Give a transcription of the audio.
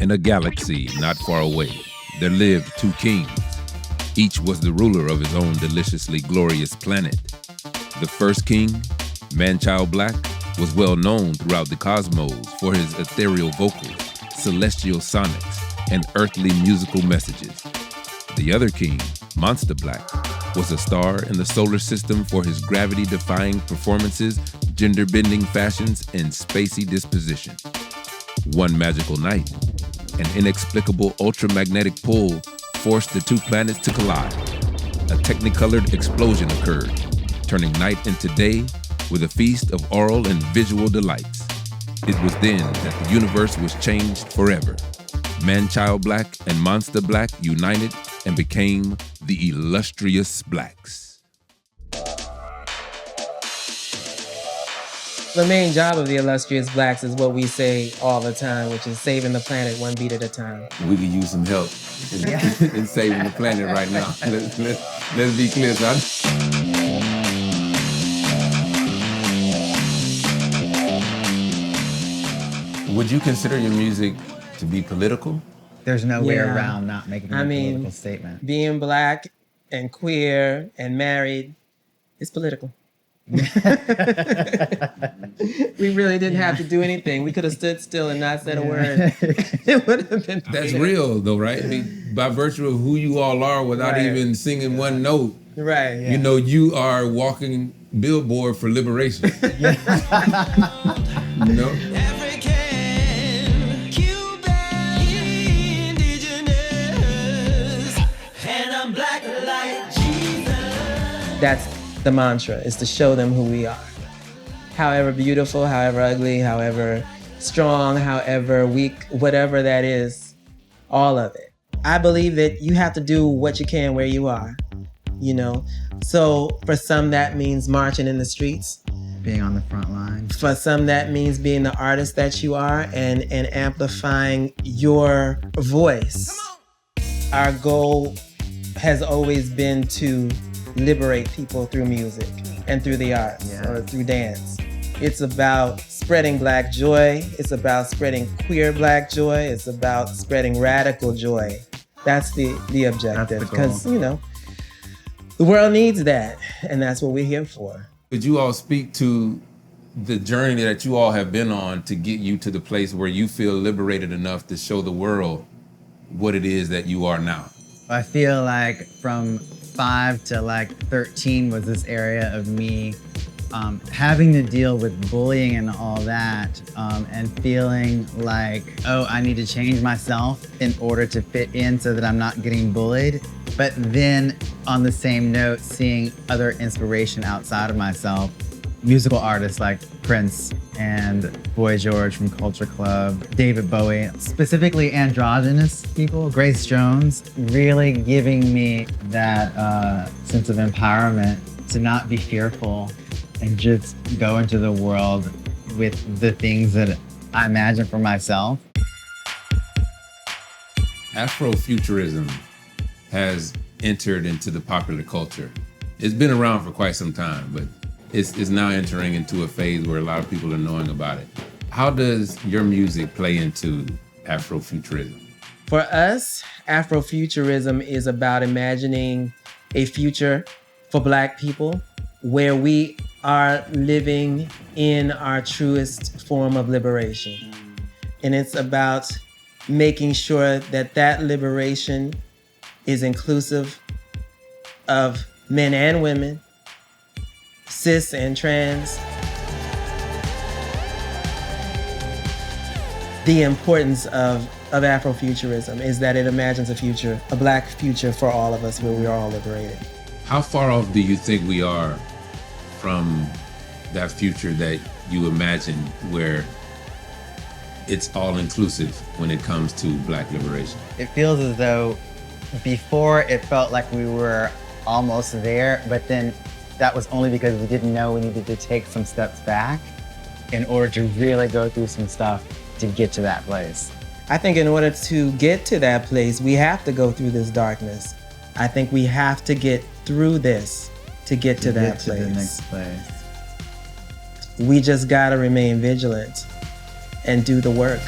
In a galaxy not far away, there lived two kings. Each was the ruler of his own deliciously glorious planet. The first king, Man-Child Black, was well known throughout the cosmos for his ethereal vocals, celestial sonics, and earthly musical messages. The other king, Monster Black, was a star in the solar system for his gravity-defying performances, gender-bending fashions, and spacey disposition. One magical night, an inexplicable ultramagnetic pull forced the two planets to collide. A technicolored explosion occurred, turning night into day with a feast of aural and visual delights. It was then that the universe was changed forever. Man-Child Black and Monster Black united and became the Illustrious Blacks. The main job of the Illustrious Blacks is what we say all the time, which is saving the planet one beat at a time. We could use some help in saving the planet right now. Let's be clear, son. Would you consider your music to be political? There's no way around not making a political statement. Being Black and queer and married is political. We really didn't have to do anything. We could have stood still and not said a word. It would have been. That's real, though, right? I mean, by virtue of who you all are, without even singing one note, right? You know, you are walking billboard for liberation. You know. That's the mantra, is to show them who we are. However beautiful, however ugly, however strong, however weak, whatever that is, all of it. I believe that you have to do what you can where you are, you know? So for some that means marching in the streets. Being on the front line. For some that means being the artist that you are and amplifying your voice. Our goal has always been to liberate people through music and through the arts or through dance. It's about spreading Black joy. It's about spreading queer Black joy. It's about spreading radical joy. That's the objective, because, you know, the world needs that, and that's what we're here for. Could you all speak to the journey that you all have been on to get you to the place where you feel liberated enough to show the world what it is that you are now? I feel like from 5 to like 13 was this area of me having to deal with bullying and all that, and feeling like, oh, I need to change myself in order to fit in so that I'm not getting bullied. But then on the same note, seeing other inspiration outside of myself, musical artists like Prince and Boy George from Culture Club, David Bowie, specifically androgynous people, Grace Jones, really giving me that sense of empowerment to not be fearful and just go into the world with the things that I imagine for myself. Afrofuturism has entered into the popular culture. It's been around for quite some time, but it's now entering into a phase where a lot of people are knowing about it. How does your music play into Afrofuturism? For us, Afrofuturism is about imagining a future for Black people where we are living in our truest form of liberation. And it's about making sure that that liberation is inclusive of men and women, cis and trans. The importance of Afrofuturism is that it imagines a future, a Black future for all of us where we are all liberated. How far off do you think we are from that future that you imagine where it's all inclusive when it comes to Black liberation? It feels as though before it felt like we were almost there, but then that was only because we didn't know we needed to take some steps back in order to really go through some stuff to get to that place. I think in order to get to that place, we have to go through this darkness. I think we have to get through this to get to that place. To the next place. We just gotta remain vigilant and do the work.